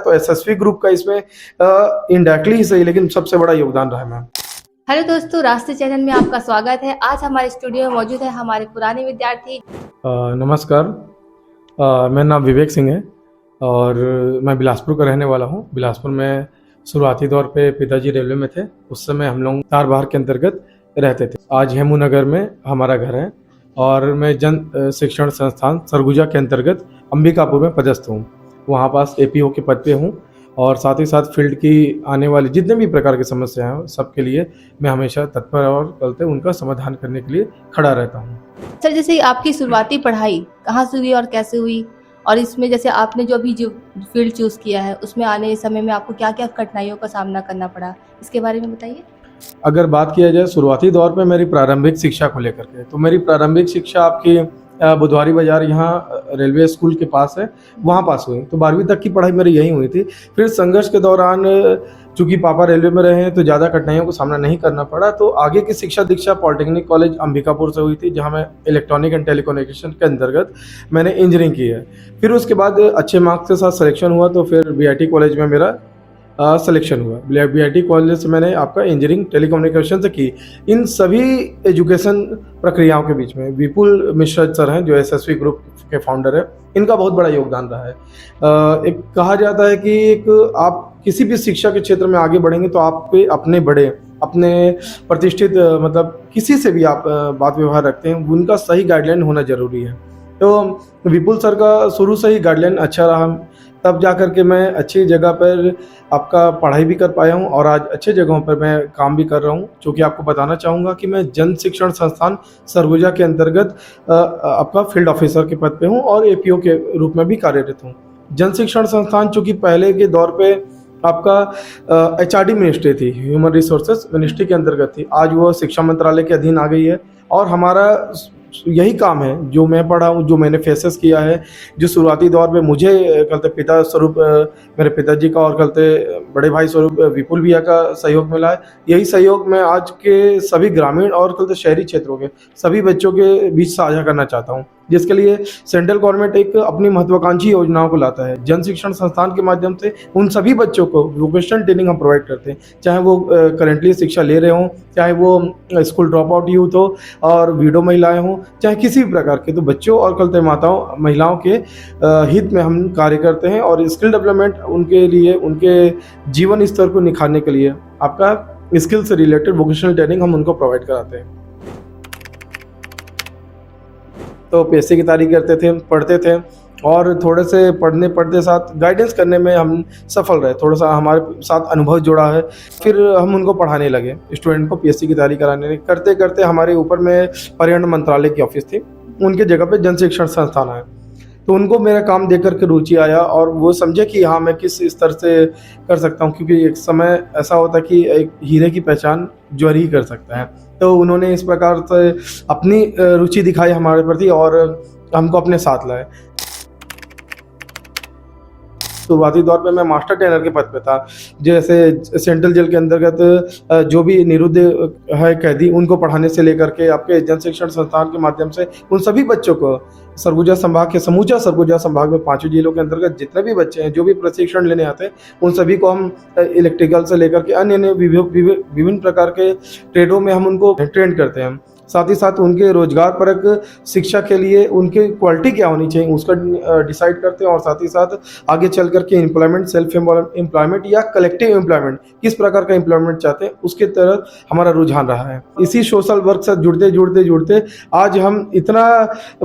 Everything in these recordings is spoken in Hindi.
तो एसएसवी ग्रुप का इसमें इनडायरेक्टली ही सही लेकिन सबसे बड़ा योगदान रहा है मैम। हेलो दोस्तों, रास्ते चैनल में आपका स्वागत है। आज हमारे स्टूडियो में मौजूद है हमारे पुराने विद्यार्थी। नमस्कार, मेरा नाम विवेक सिंह है और मैं बिलासपुर का रहने वाला हूँ। बिलासपुर में शुरुआती दौर पे पिताजी रेलवे में थे, उस समय हम लोग तारबहार के अंतर्गत रहते थे। आज हेमू नगर में हमारा घर है और मैं जन शिक्षण संस्थान सरगुजा के अंतर्गत अंबिकापुर में पदस्थ हूँ। वहाँ पास एपीओ के पद पे हूँ और साथ ही साथ फील्ड की आने वाली जितने भी प्रकार की समस्याएं हैं सबके लिए मैं हमेशा तत्पर और चलते उनका समाधान करने के लिए खड़ा रहता हूँ। सर, जैसे आपकी शुरुआती पढ़ाई कहाँ से हुई और कैसे हुई, और इसमें जैसे आपने जो फील्ड चूज किया है उसमें आने समय में आपको क्या क्या कठिनाइयों का सामना करना पड़ा, इसके बारे में बताइए। अगर बात किया जाए शुरुआती दौर पे मेरी प्रारंभिक शिक्षा को लेकर के, तो मेरी प्रारंभिक शिक्षा आपकी बुधवारी बाजार यहाँ रेलवे स्कूल के पास है, वहाँ पास हुई। तो 12वीं तक की पढ़ाई मेरी यहीं हुई थी। फिर संघर्ष के दौरान चूँकि पापा रेलवे में रहे हैं तो ज़्यादा कठिनाइयों को सामना नहीं करना पड़ा, तो आगे की शिक्षा दीक्षा पॉलिटेक्निक कॉलेज अंबिकापुर से हुई थी, जहाँ मैं इलेक्ट्रॉनिक एंड टेलीकम्युनिकेशन के अंतर्गत मैंने इंजीनियरिंग की है। फिर उसके बाद अच्छे मार्क्स के साथ सिलेक्शन हुआ तो फिर बीआईटी कॉलेज में मेरा सिलेक्शन हुआ। बीआईटी कॉलेज से मैंने आपका इंजीनियरिंग टेलीकम्युनिकेशन से की। इन सभी एजुकेशन प्रक्रियाओं के बीच में विपुल मिश्रा सर हैं जो एसएसवी ग्रुप के फाउंडर है, इनका बहुत बड़ा योगदान रहा है। एक कहा जाता है कि एक आप किसी भी शिक्षा के क्षेत्र में आगे बढ़ेंगे तो आप पे अपने बड़े अपने प्रतिष्ठित मतलब किसी से भी आप बात व्यवहार रखते हैं, उनका सही गाइडलाइन होना जरूरी है। तो विपुल सर का शुरू से ही गाइडलाइन अच्छा रहा, तब जा कर के मैं अच्छी जगह पर आपका पढ़ाई भी कर पाया हूँ और आज अच्छे जगहों पर मैं काम भी कर रहा हूँ। चूँकि आपको बताना चाहूँगा कि मैं जन शिक्षण संस्थान सरगुजा के अंतर्गत आपका फील्ड ऑफिसर के पद पे हूँ और एपीओ के रूप में भी कार्यरत हूँ। जन शिक्षण संस्थान चूँकि पहले के दौर पे आपका एचआरडी मिनिस्ट्री थी, ह्यूमन रिसोर्सेज मिनिस्ट्री के अंतर्गत थी, आज वो शिक्षा मंत्रालय के अधीन आ गई है। और हमारा यही काम है जो मैं पढ़ा हूँ, जो मैंने फेसेस किया है, जो शुरुआती दौर पे मुझे कहते पिता स्वरूप मेरे पिताजी का और कहते बड़े भाई स्वरूप विपुल भैया का सहयोग मिला है। यही सहयोग मैं आज के सभी ग्रामीण और कहते शहरी क्षेत्रों के सभी बच्चों के बीच साझा करना चाहता हूँ, जिसके लिए सेंट्रल गवर्नमेंट एक अपनी महत्वाकांक्षी योजनाओं को लाता है। जन शिक्षण संस्थान के माध्यम से उन सभी बच्चों को वोकेशनल ट्रेनिंग हम प्रोवाइड करते हैं, चाहे वो करेंटली शिक्षा ले रहे हों, चाहे वो स्कूल ड्रॉप आउट यूथ हो और विडो महिलाएं हों, चाहे किसी भी प्रकार के। तो बच्चों और कहते माताओं महिलाओं के हित में हम कार्य करते हैं और स्किल डेवलपमेंट उनके लिए, उनके जीवन स्तर को निखारने के लिए आपका स्किल से रिलेटेड वोकेशनल ट्रेनिंग हम उनको प्रोवाइड कराते हैं। तो पीएससी की तैयारी करते थे, पढ़ते थे और थोड़े से पढ़ते साथ गाइडेंस करने में हम सफल रहे। थोड़ा सा हमारे साथ अनुभव जुड़ा है, फिर हम उनको पढ़ाने लगे, स्टूडेंट को पीएससी की तैयारी कराने लगे। करते करते हमारे ऊपर में पर्यटन मंत्रालय की ऑफिस थी, उनके जगह पे जन शिक्षण संस्थान आया, तो उनको मेरा काम देख करके रुचि आया और वो समझे कि हाँ मैं किस स्तर से कर सकता हूँ, क्योंकि एक समय ऐसा होता है कि एक हीरे की पहचान ज्वार ही कर सकता है। तो उन्होंने इस प्रकार से अपनी रुचि दिखाई हमारे प्रति और हमको अपने साथ लाए। शुरुआती दौर पे मैं मास्टर ट्रेनर के पद पे था। जैसे सेंट्रल जेल के अंतर्गत जो भी निरुद्ध है कैदी, उनको पढ़ाने से लेकर के आपके जन शिक्षण संस्थान के माध्यम से उन सभी बच्चों को सरगुजा संभाग के समूचा सरगुजा संभाग में 5 जिलों के अंतर्गत जितने भी बच्चे हैं जो भी प्रशिक्षण लेने आते हैं, उन सभी को हम इलेक्ट्रिकल से लेकर के अन्य विभिन्न प्रकार के ट्रेडों में हम उनको ट्रेन करते हैं। साथ ही साथ उनके रोजगार परक शिक्षा के लिए उनकी क्वालिटी क्या होनी चाहिए उसका डिसाइड करते हैं और साथ ही साथ आगे चल करके एम्प्लॉयमेंट, सेल्फ एम्प्लॉयमेंट या कलेक्टिव एम्प्लॉयमेंट किस प्रकार का एम्प्लॉयमेंट चाहते हैं उसके तरफ हमारा रुझान रहा है। इसी सोशल वर्क से जुड़ते आज हम इतना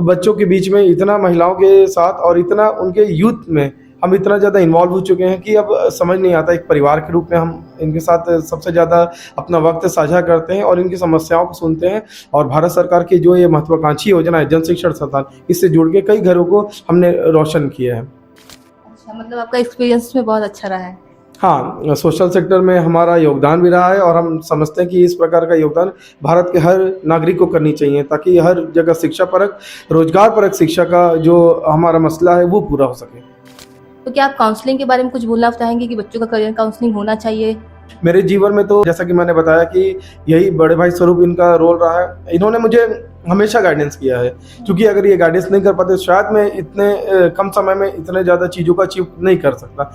बच्चों के बीच में, इतना महिलाओं के साथ और इतना उनके यूथ में हम इतना ज़्यादा इन्वॉल्व हो चुके हैं कि अब समझ नहीं आता। एक परिवार के रूप में हम इनके साथ सबसे ज़्यादा अपना वक्त साझा करते हैं और इनकी समस्याओं को सुनते हैं। और भारत सरकार की जो ये महत्वाकांक्षी योजना है जन शिक्षण संस्थान, इससे जुड़ के कई घरों को हमने रोशन किया है। अच्छा, मतलब आपका एक्सपीरियंस में बहुत अच्छा रहा है। हाँ, सोशल सेक्टर में हमारा योगदान भी रहा है और हम समझते हैं कि इस प्रकार का योगदान भारत के हर नागरिक को करनी चाहिए, ताकि हर जगह शिक्षा परक, रोजगार परक शिक्षा का जो हमारा मसला है वो पूरा हो सके। तो क्या आप काउंसलिंग के बारे में कुछ बोलना चाहेंगे कि बच्चों का करियर काउंसलिंग होना चाहिए? मेरे जीवन में तो जैसा कि मैंने बताया कि यही बड़े भाई स्वरूप इनका रोल रहा है। इन्होंने मुझे हमेशा गाइडेंस किया है, क्योंकि अगर ये गाइडेंस नहीं कर पाते शायद मैं इतने कम समय में इतने ज़्यादा चीज़ों का अचीव नहीं कर सकता।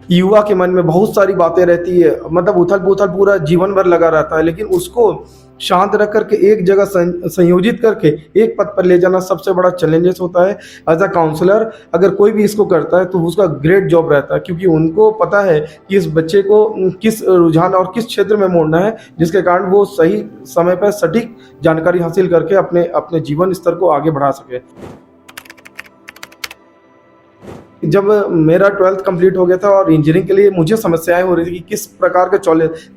युवा के मन में बहुत सारी बातें रहती है, मतलब उथल पुथल पूरा जीवन भर लगा रहता है, लेकिन उसको शांत रख करके एक जगह संयोजित करके एक पद पर ले जाना सबसे बड़ा चैलेंजेस होता है। एज अ काउंसलर अगर कोई भी इसको करता है तो उसका ग्रेट जॉब रहता है, क्योंकि उनको पता है कि इस बच्चे को किस रुझान और किस क्षेत्र में मोड़ना है, जिसके कारण वो सही समय पर सटीक जानकारी हासिल करके अपने अपने जीवन स्तर को आगे बढ़ा सके। जब मेरा 12th कंप्लीट हो गया था और इंजीनियरिंग के लिए मुझे समस्याएं हो रही थी कि किस प्रकार के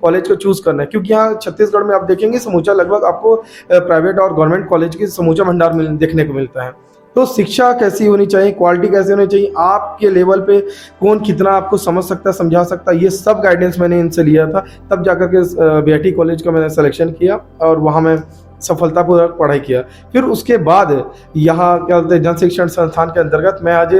कॉलेज को चूज़ करना है, क्योंकि यहाँ छत्तीसगढ़ में आप देखेंगे समूचा लगभग आपको प्राइवेट और गवर्नमेंट कॉलेज की समूचा भंडार देखने को मिलता है। तो शिक्षा कैसी होनी चाहिए, क्वालिटी कैसी होनी चाहिए, आपके लेवल पे कौन कितना आपको समझ सकता है, समझा सकता है, ये सब गाइडेंस मैंने इनसे लिया था। तब जाकर के बीआईटी कॉलेज का मैंने सिलेक्शन किया और वहाँ मैं सफलतापूर्वक पढ़ाई किया। फिर उसके बाद यहाँ क्या बोलते हैं जन शिक्षण संस्थान के अंतर्गत मैं आज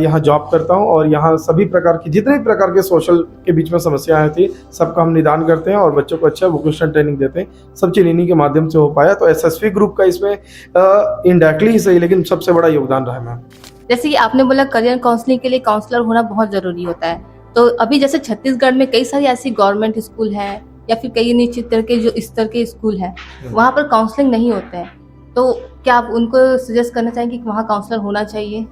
यहाँ जॉब करता हूँ और यहाँ सभी प्रकार की जितने भी प्रकार के सोशल के बीच में समस्याएं थी सबका हम निदान करते हैं और बच्चों को अच्छा वोकेशनल ट्रेनिंग देते हैं। सब चीज़ इन्हीं के माध्यम से हो पाया। तो एसएसवी ग्रुप का इसमें इनडायरेक्टली ही सही लेकिन सबसे बड़ा योगदान रहा है मैम। जैसे कि आपने बोला करियर काउंसलिंग के लिए काउंसलर होना बहुत ज़रूरी होता है, तो अभी जैसे छत्तीसगढ़ में कई सारी ऐसी गवर्नमेंट स्कूल हैं या फिर कई निश्चित तरह के जो स्तर के स्कूल हैं वहाँ पर काउंसलिंग नहीं होते हैं, तो क्या आप उनको सजेस्ट करना चाहेंगे कि वहाँ काउंसलर होना चाहिए?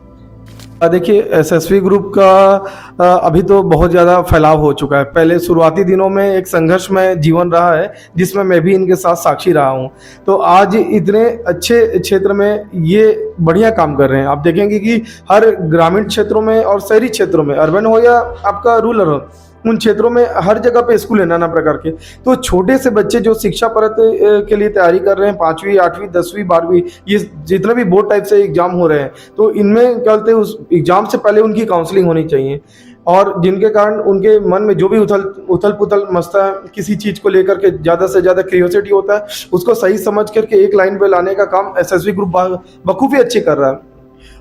देखिए एसएसवी ग्रुप का अभी तो बहुत ज़्यादा फैलाव हो चुका है। पहले शुरुआती दिनों में एक संघर्षमय जीवन रहा है जिसमें मैं भी इनके साथ साक्षी रहा हूँ। तो आज इतने अच्छे क्षेत्र में ये बढ़िया काम कर रहे हैं। आप देखेंगे कि हर ग्रामीण क्षेत्रों में और शहरी क्षेत्रों में, अर्बन हो या आपका रूरल हो, उन क्षेत्रों में हर जगह पे स्कूल है नाना प्रकार के। तो छोटे से बच्चे जो शिक्षा परत के लिए तैयारी कर रहे हैं, 5वीं 8वीं 10वीं 12वीं, ये जितने भी बोर्ड टाइप से एग्जाम हो रहे हैं, तो इनमें क्या बोलते हैं उस एग्जाम से पहले उनकी काउंसलिंग होनी चाहिए। और जिनके कारण उनके मन में जो भी उथल पुथल मचता है, किसी चीज़ को लेकर के ज़्यादा से ज़्यादा क्यूरियोसिटी होता है, उसको सही समझ करके एक लाइन पे लाने का काम एसएसवी ग्रुप बखूबी अच्छी कर रहा है।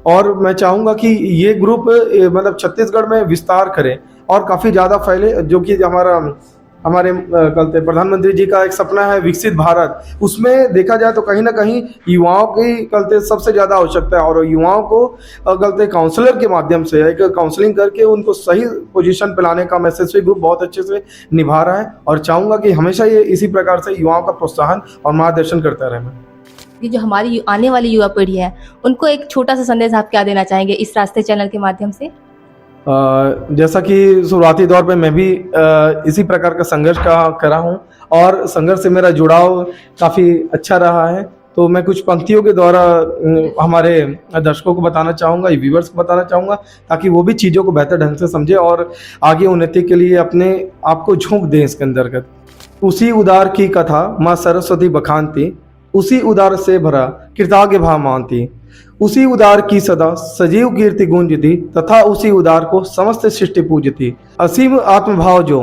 और मैं चाहूँगा कि ये ग्रुप मतलब छत्तीसगढ़ में विस्तार करे और काफ़ी ज़्यादा फैले, जो कि हमारे कहते प्रधानमंत्री जी का एक सपना है विकसित भारत। उसमें देखा जाए तो कहीं ना कहीं युवाओं की कहते सबसे ज़्यादा आवश्यकता है और युवाओं को कहते काउंसलर के माध्यम से एक काउंसलिंग करके उनको सही पोजीशन पे लाने का एसएसवी ग्रुप बहुत अच्छे से निभा रहा है। और चाहूँगा कि हमेशा ये इसी प्रकार से युवाओं का प्रोत्साहन और मार्गदर्शन करता रहे। ये जो हमारी आने वाली युवा पीढ़ी है उनको एक छोटा सा संदेश आप क्या देना चाहेंगे इस रास्ते चैनल के माध्यम से? जैसा कि शुरुआती दौर पे मैं भी इसी प्रकार का संघर्ष करा हूँ और संघर्ष से मेरा जुड़ाव काफ़ी अच्छा रहा है। तो मैं कुछ पंक्तियों के द्वारा हमारे दर्शकों को बताना चाहूँगा, व्यूवर्स को बताना चाहूँगा, ताकि वो भी चीज़ों को बेहतर ढंग से समझे और आगे उन्नति के लिए अपने आप को झोंक दें इसके अंतर्गत। उसी उदार की कथा माँ सरस्वती बखानती, उसी उदार से भरा कृतज्ञ भाव मानती, उसी उदार की सदा सजीव कीर्ति गूंजती, तथा उसी उदार को समस्त सृष्टि पूजती। असीम आत्मभाव जो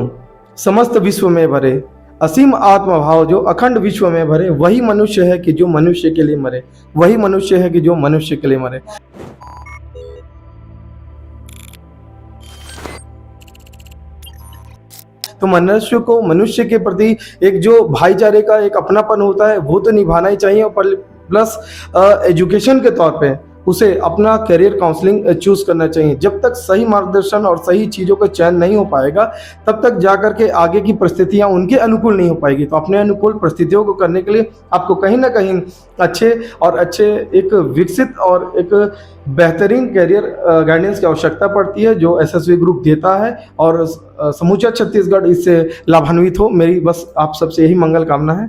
समस्त विश्व में भरे, असीम आत्मभाव जो अखंड विश्व में भरे, वही मनुष्य है कि जो मनुष्य के लिए मरे, वही मनुष्य है कि जो मनुष्य के लिए मरे। तो मनुष्य को मनुष्य के प्रति एक जो भाईचारे का एक अपनापन होता है वो तो निभाना ही चाहिए। और प्लस एजुकेशन के तौर पे उसे अपना करियर काउंसलिंग चूज करना चाहिए। जब तक सही मार्गदर्शन और सही चीज़ों का चयन नहीं हो पाएगा तब तक जाकर के आगे की परिस्थितियां उनके अनुकूल नहीं हो पाएगी। तो अपने अनुकूल परिस्थितियों को करने के लिए आपको कहीं ना कहीं अच्छे एक विकसित और एक बेहतरीन करियर गाइडेंस की आवश्यकता पड़ती है, जो एसएसवी ग्रुप देता है और समूचा छत्तीसगढ़ इससे लाभान्वित हो। मेरी बस आप सबसे यही मंगल कामना है।